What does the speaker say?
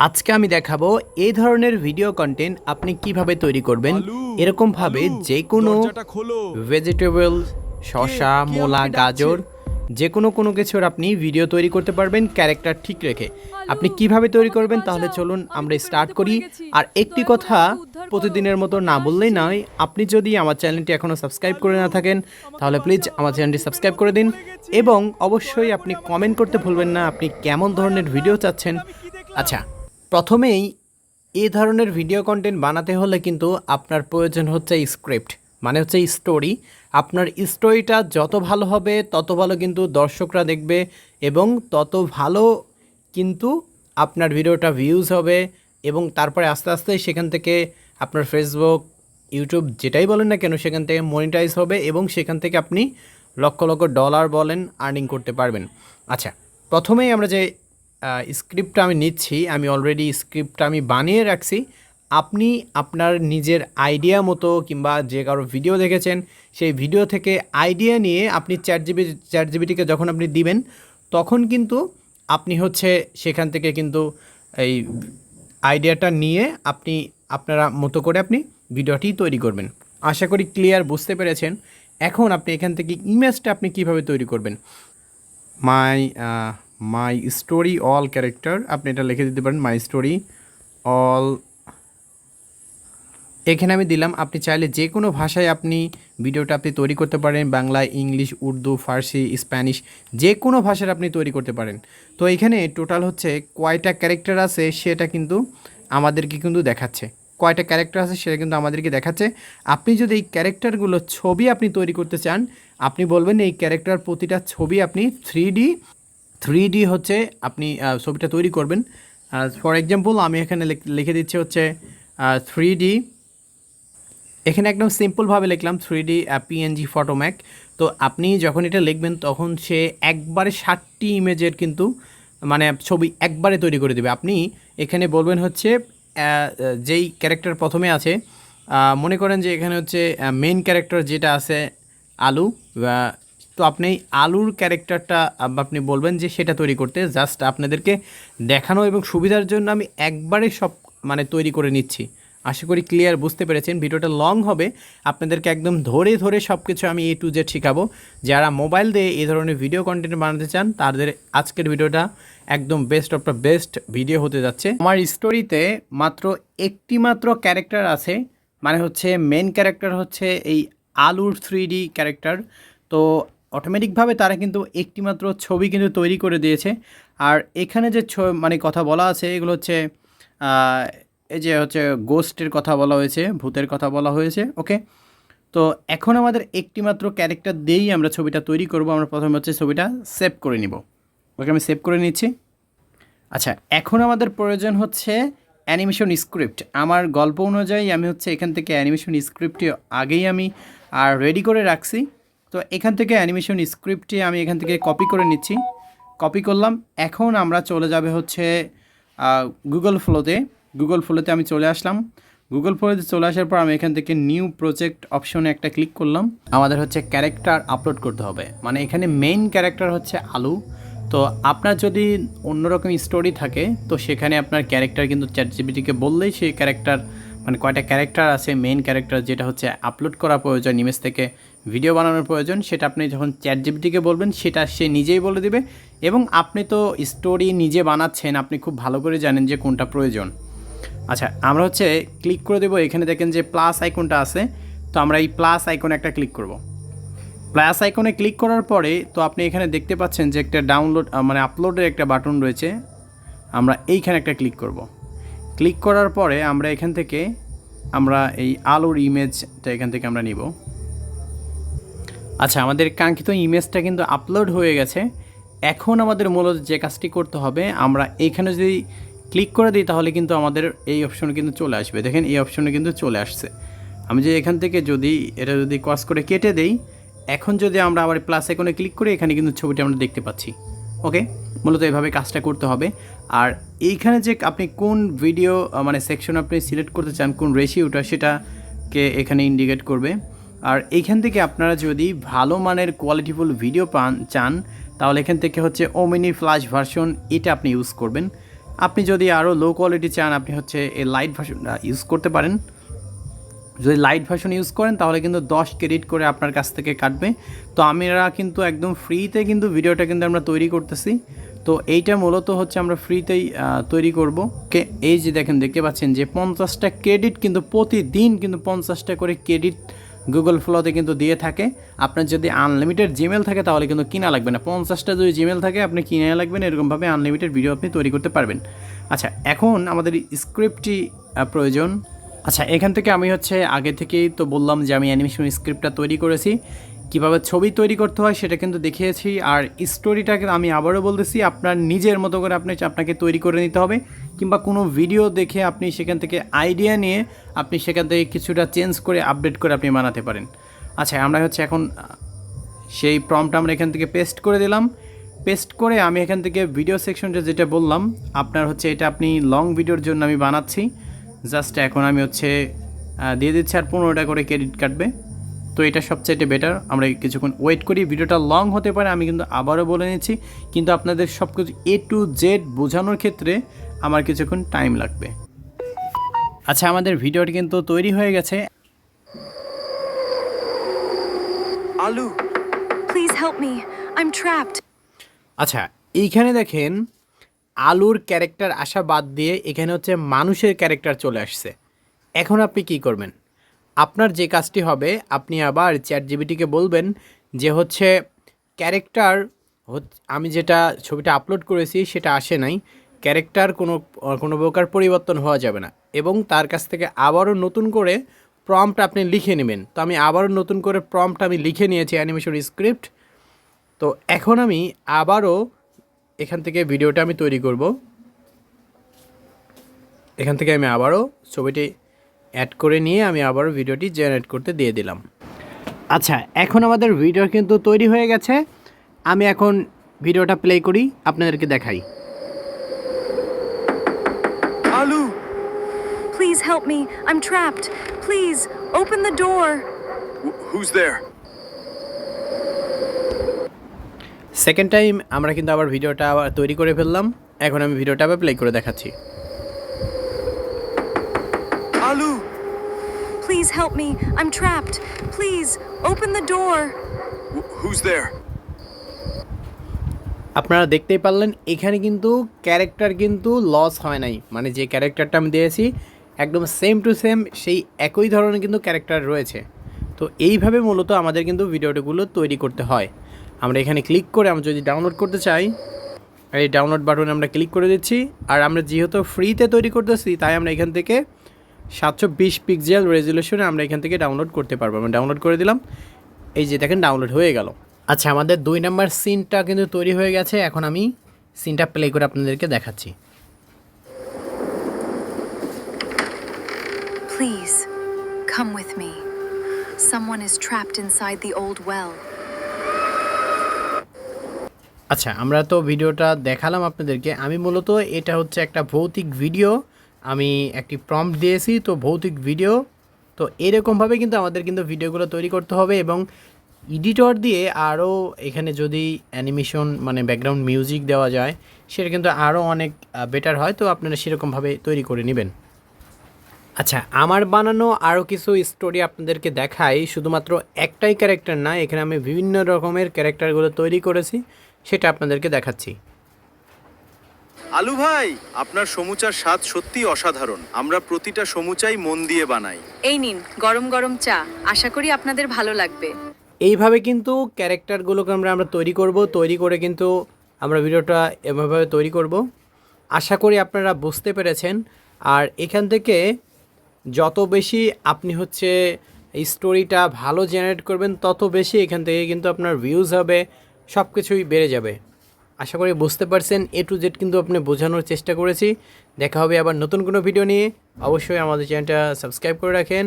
আজকে আমি দেখাবো এই ধরনের ভিডিও কন্টেন্ট আপনি কিভাবে তৈরি করবেন। এরকম ভাবে যে কোনো ভেজিটেবল, শসা, মূলা, গাজর, যে কোনো কিছুর আপনি ভিডিও তৈরি করতে পারবেন ক্যারেক্টার ঠিক রেখে। আপনি কিভাবে তৈরি করবেন তাহলে চলুন আমরা স্টার্ট করি। আর একটি কথা প্রতিদিনের মতো না বললেই নয়, আপনি যদি আমার চ্যানেলটি এখনও সাবস্ক্রাইব করে না থাকেন তাহলে প্লিজ আমার চ্যানেলটি সাবস্ক্রাইব করে দিন এবং অবশ্যই আপনি কমেন্ট করতে ভুলবেন না আপনি কেমন ধরনের ভিডিও চাচ্ছেন। আচ্ছা, প্রথমেই এই ধরনের ভিডিও কন্টেন্ট বানাতে হলে কিন্তু আপনার প্রয়োজন হচ্ছে স্ক্রিপ্ট, মানে হচ্ছে স্টোরি। আপনার স্টোরিটা যত ভালো হবে তত ভালো কিন্তু দর্শকরা দেখবে এবং তত ভালো কিন্তু আপনার ভিডিওটা ভিউজ হবে এবং তারপরে আস্তে আস্তে সেখান থেকে আপনার ফেসবুক, ইউটিউব যেটাই বলেন না কেন সেখান থেকে মনিটাইজ হবে এবং সেখান থেকে আপনি লক্ষ লক্ষ ডলার বলেন আর্নিং করতে পারবেন। আচ্ছা, প্রথমেই আমরা যে স্ক্রিপ্টটা আমি নিচ্ছি, আমি অলরেডি স্ক্রিপ্টটা আমি বানিয়ে রাখছি। আপনি আপনার নিজের আইডিয়া মতো কিংবা যে কারো ভিডিও দেখেছেন সেই ভিডিও থেকে আইডিয়া নিয়ে আপনি চ্যাট জিপিটিকে যখন আপনি দিবেন তখন কিন্তু আপনি হচ্ছে সেখান থেকে কিন্তু এই আইডিয়াটা নিয়ে আপনি আপনারা মতো করে আপনি ভিডিওটি তৈরি করবেন। আশা করি ক্লিয়ার বুঝতে পেরেছেন। এখন আপনি এখান থেকে ইমেজটা আপনি কিভাবে তৈরি করবেন। মাই স্টোরি অল ক্যারেক্টার, আপনি এটা লিখে দিতে পারেন মাই স্টোরি অল। এখানে আমি দিলাম। আপনি চাইলে যে কোনো ভাষায় আপনি ভিডিওটা আপনি তৈরি করতে পারেন, বাংলা, ইংলিশ, উর্দু, ফার্সি, স্প্যানিশ, যে কোনো ভাষার আপনি তৈরি করতে পারেন। তো এখানে টোটাল হচ্ছে কয়টা ক্যারেক্টার আছে সেটা কিন্তু আমাদেরকে কিন্তু দেখাচ্ছে। কয়টা ক্যারেক্টার আছে সেটা কিন্তু আমাদেরকে দেখাচ্ছে। আপনি যদি এই ক্যারেক্টারগুলো ছবি আপনি তৈরি করতে চান, আপনি বলবেন এই ক্যারেক্টার প্রতিটা ছবি আপনি থ্রি ডি হচ্ছে আপনি ছবিটা তৈরি করবেন। ফর এক্সাম্পল আমি এখানে লিখে দিচ্ছি হচ্ছে 3D। এখানে একদম সিম্পলভাবে লিখলাম 3D PNG ফটোম্যাক। তো আপনি যখন এটা লিখবেন তখন সে একবারে 60টি ইমেজের কিন্তু মানে ছবি একবারে তৈরি করে দেবে। আপনি এখানে বলবেন হচ্ছে যেই ক্যারেক্টার প্রথমে আছে, মনে করেন যে এখানে হচ্ছে মেইন ক্যারেক্টার যেটা আছে আলু, তো আপনি আলুর ক্যারেক্টারটা আপনি বলবেন যে সেটা তৈরি করতে। জাস্ট আপনাদেরকে দেখানো এবং সুবিধার জন্য আমি একবারে সব মানে তৈরি করে নিচ্ছি। আশা করি ক্লিয়ার বুঝতে পেরেছেন। ভিডিওটা লং হবে, আপনাদেরকে একদম ধরে ধরে সব কিছু আমি A to Z শেখাবো। যারা মোবাইল দিয়ে এই ধরনের ভিডিও কন্টেন্ট বানাতে চান তাদের আজকের ভিডিওটা একদম best of the best video হতে যাচ্ছে। আমার স্টোরিতে মাত্র একটি মাত্র ক্যারেক্টার আছে, মানে হচ্ছে মেন ক্যারেক্টার হচ্ছে এই আলুর 3D ক্যারেক্টার। তো অটোমেটিকভাবে তারা কিন্তু একটি মাত্র ছবি কিন্তু তৈরি করে দিয়েছে। আর এখানে যে মানে কথা বলা আছে এগুলো হচ্ছে এই যে হচ্ছে গোস্টের কথা বলা হয়েছে, ভূতের কথা বলা হয়েছে। ওকে, তো এখন আমাদের একটি মাত্র ক্যারেক্টার দিয়েই আমরা ছবিটা তৈরি করব। আমরা প্রথমে হচ্ছে ছবিটা সেভ করে নিব। ওকে, আমি সেভ করে নিচ্ছি। আচ্ছা, এখন আমাদের প্রয়োজন হচ্ছে অ্যানিমেশন স্ক্রিপ্ট। আমার গল্প অনুযায়ী আমি হচ্ছে এখান থেকে অ্যানিমেশন স্ক্রিপ্টটি আগেই আমি রেডি করে রাখছি। তো এখান থেকে অ্যানিমেশন স্ক্রিপ্টটি আমি এখান থেকে কপি করে নিচ্ছি। কপি করলাম। এখন আমরা চলে যাবে হচ্ছে গুগল ফ্লোতে আমি চলে আসলাম। গুগল ফ্লোতে চলে আসার পর আমি এখান থেকে নিউ প্রজেক্ট অপশনে একটা ক্লিক করলাম। আমাদের হচ্ছে ক্যারেক্টার আপলোড করতে হবে, মানে এখানে মেইন ক্যারেক্টার হচ্ছে আলু। তো আপনার যদি অন্যরকম স্টোরি থাকে তো সেখানে আপনার ক্যারেক্টার কিন্তু চ্যাটজিপিটিকে বললেই সেই ক্যারেক্টার মানে কয়টা ক্যারেক্টার আছে মেইন ক্যারেক্টার যেটা হচ্ছে আপলোড করা প্রয়োজন, ইমেজ থেকে ভিডিও বানানোর প্রয়োজন, সেটা আপনি যখন চ্যাটজিপিটিকে বলবেন সেটা সে নিজেই বলে দিবে। এবং আপনি তো স্টোরি নিজে বানাচ্ছেন, আপনি খুব ভালো করে জানেন যে কোনটা প্রয়োজন। আচ্ছা, আমরা হচ্ছে ক্লিক করে দেবো। এখানে দেখেন যে প্লাস আইকনটা আছে, তো আমরা এই প্লাস আইকনে একটা ক্লিক করব। প্লাস আইকনে ক্লিক করার পরে তো আপনি এখানে দেখতে পাচ্ছেন যে একটা ডাউনলোড মানে আপলোডের একটা বাটন রয়েছে। আমরা এইখানে একটা ক্লিক করব। ক্লিক করার পরে আমরা এখান থেকে আমরা এই আলুর ইমেজটা এখান থেকে আমরা নিব। আচ্ছা, আমাদের কাঙ্ক্ষিত ইমেজটা কিন্তু আপলোড হয়ে গেছে। এখন আমাদের মূলত যে কাজটি করতে হবে, আমরা এইখানে যদি ক্লিক করে দিই তাহলে কিন্তু আমাদের এই অপশনে কিন্তু চলে আসবে। দেখেন এই অপশনে কিন্তু চলে আসছে। আমি যে এখান থেকে যদি এটা যদি ক্রস করে কেটে দেই, এখন যদি আমরা আবার প্লাস আইকনে ক্লিক করি এখানে কিন্তু ছবিটা আমরা দেখতে পাচ্ছি। ওকে, মূলত এভাবে কাজটা করতে হবে। আর এইখানে যে আপনি কোন ভিডিও মানে সেকশন আপনি সিলেক্ট করতে চান, কোন রেশিওটা সেটাকে এখানে ইন্ডিকেট করবে। আর এইখান থেকে আপনারা যদি ভালো মানের কোয়ালিটিফুল ভিডিও চান তাহলে এখান থেকে হচ্ছে ওমিনি ফ্ল্যাশ ভার্সন এটা আপনি ইউজ করবেন। আপনি যদি আরও লো কোয়ালিটি চান আপনি হচ্ছে এই লাইট ভার্সন ইউজ করতে পারেন। যদি লাইট ভার্সন ইউজ করেন তাহলে কিন্তু 10 ক্রেডিট করে আপনার কাছ থেকে কাটবে। তো আমরা কিন্তু একদম ফ্রিতে কিন্তু ভিডিওটা কিন্তু আমরা তৈরি করতেছি। তো এইটা মূলত হচ্ছে আমরা ফ্রিতেই তৈরি করব। এই যে দেখেন, দেখতে পাচ্ছেন যে 50টা ক্রেডিট কিন্তু প্রতিদিন কিন্তু 50টা করে ক্রেডিট গুগল ফ্লোতে কিন্তু দিয়ে থাকে। আপনার যদি আনলিমিটেড জিমেল থাকে তাহলে কিন্তু কিনা লাগবে না। 50টা যদি জিমেল থাকে আপনি কিনে লাগবেন, এরকমভাবে আনলিমিটেড ভিডিও আপনি তৈরি করতে পারবেন। আচ্ছা, এখন আমাদের স্ক্রিপ্টটি প্রয়োজন। আচ্ছা, এখান থেকে আমি হচ্ছে আগে থেকেই তো বললাম যে আমি অ্যানিমেশন স্ক্রিপ্টটা তৈরি করেছি। কীভাবে ছবি তৈরি করতে হয় সেটা কিন্তু দেখিয়েছি। আর স্টোরিটাকে আমি আবারও বলতেছি, আপনার নিজের মতো করে আপনাকে তৈরি করে নিতে হবে, কিংবা কোনো ভিডিও দেখে আপনি সেখান থেকে আইডিয়া নিয়ে আপনি সেখান থেকে কিছুটা চেঞ্জ করে আপডেট করে আপনি বানাতে পারেন। আচ্ছা, আমরা হচ্ছে এখন সেই প্রম্পট আমরা এখান থেকে পেস্ট করে দিলাম। পেস্ট করে আমি এখান থেকে ভিডিও সেকশনটা যেটা বললাম আপনার হচ্ছে এটা আপনি লং ভিডিওর জন্য আমি বানাচ্ছি। জাস্ট এখন আমি হচ্ছে দিয়ে দিচ্ছি, আর 15টা করে ক্রেডিট কাটবে। তো এটা সবচাইতে বেটার। আমরা কিছুক্ষণ ওয়েট করি, ভিডিওটা লং হতে পারে, আমি কিন্তু আবারও বলে নিচ্ছি, কিন্তু আপনাদের সব কিছু A to Z বোঝানোর ক্ষেত্রে আমার কিছুক্ষণ টাইম লাগবে। আচ্ছা, আমাদের ভিডিওটি কিন্তু তৈরি হয়ে গেছে। আলু, please help me, I am trapped. আচ্ছা, এইখানে দেখেন আলুর ক্যারেক্টার আসা বাদ দিয়ে এখানে হচ্ছে মানুষের ক্যারেক্টার চলে আসছে। এখন আপনি কি করবেন? আপনার যে কাজটি হবে, আপনি আবার চ্যাটজিপিটিকে বলবেন যে হচ্ছে ক্যারেক্টার আমি যেটা ছবিটা আপলোড করেছি সেটা আসে নাই, ক্যারেক্টার কোনো প্রকার পরিবর্তন হওয়া যাবে না, এবং তার কাছ থেকে আবারও নতুন করে প্রম্পট আপনি লিখে নেবেন। তো আমি আবারও নতুন করে প্রম্পট আমি লিখে নিয়েছি অ্যানিমেশন স্ক্রিপ্ট। তো এখন আমি আবারও এখান থেকে ভিডিওটা আমি তৈরি করব। এখান থেকে আমি আবারও ছবিটি অ্যাড করে নিয়ে আমি আবারও ভিডিওটি জেনারেট করতে দিয়ে দিলাম। আচ্ছা, এখন আমাদের ভিডিও কিন্তু তৈরি হয়ে গেছে। আমি এখন ভিডিওটা প্লে করি, আপনাদেরকে দেখাই। Hello, please help me, I am trapped, please open the door. Who's there? Second time আমরা কিন্তু আবার ভিডিওটা আবার তৈরি করে ফেললাম। এখন আমি ভিডিওটা আবার প্লে করে দেখাচ্ছি। Hello, please help me, I am trapped, please open the door. Who's there? আপনারা দেখতেই পারলেন এখানে কিন্তু ক্যারেক্টার কিন্তু লস হয় নাই, মানে যে ক্যারেক্টারটা আমি দিয়েছি একদম সেম টু সেম সেই একই ধরনের কিন্তু ক্যারেক্টার রয়েছে। তো এইভাবে মূলত আমাদের কিন্তু ভিডিওগুলো তৈরি করতে হয়। আমরা এখানে ক্লিক করে আমরা যদি ডাউনলোড করতে চাই, এই ডাউনলোড বাটনে আমরা ক্লিক করে দিচ্ছি। আর আমরা যেহেতু ফ্রিতে তৈরি করতেছি তাই আমরা এখান থেকে 720 পিক্সেল রেজুলেশনে আমরা এখান থেকে ডাউনলোড করতে পারবো। আমরা ডাউনলোড করে দিলাম, এই যে দেখেন ডাউনলোড হয়ে গেল। আচ্ছা, আমাদের 2 নাম্বার সিনটা কিন্তু তৈরি হয়ে গেছে। এখন আমি সিনটা প্লে করে আপনাদেরকে দেখাচ্ছি। Please, come with me. Someone is trapped inside the old well. আচ্ছা, আমরা তো ভিডিওটা দেখালাম আপনাদেরকে। আমি মূলত এটা হচ্ছে একটা ভৌতিক ভিডিও, আমি একটি প্রম্পট দিয়েছি, তো ভৌতিক ভিডিও। তো এরকমভাবে কিন্তু আমাদের কিন্তু ভিডিওগুলো তৈরি করতে হবে, এবং এডিটর দিয়ে আরও এখানে যদি অ্যানিমেশন মানে ব্যাকগ্রাউন্ড মিউজিক দেওয়া যায় সেটা কিন্তু আরও অনেক বেটার হয়। তো আপনারা সেরকমভাবে তৈরি করে নেবেন। আচ্ছা, আমার বানানো আরও কিছু স্টোরি আপনাদেরকে দেখাই। শুধুমাত্র একটাই ক্যারেক্টার না, এখানে আমি বিভিন্ন রকমের ক্যারেক্টারগুলো তৈরি করেছি, সেটা আপনাদেরকে দেখাচ্ছি। আলু ভাই, আপনার সমুচার স্বাদ সত্যি অসাধারণ। আমরা প্রতিটা সমুচাই মন দিয়ে বানাই। এই নিন গরম গরম চা, আশা করি আপনাদের ভালো লাগবে। এইভাবে কিন্তু ক্যারেক্টারগুলোকে আমরা তৈরি করব, তৈরি করে কিন্তু আমরা ভিডিওটা এভাবে তৈরি করব। আশা করি আপনারা বুঝতে পেরেছেন। আর এখান থেকে যত বেশি আপনি হচ্ছে স্টোরিটা ভালো জেনারেট করবেন তত বেশি এখান থেকে কিন্তু আপনার ভিউজ হবে, সব কিছুই বেড়ে যাবে। আশা করি বুঝতে পারছেন। A to Z কিন্তু আপনি বোঝানোর চেষ্টা করেছি। দেখা হবে আবার নতুন কোনো ভিডিও নিয়ে। অবশ্যই আমাদের চ্যানেলটা সাবস্ক্রাইব করে রাখেন।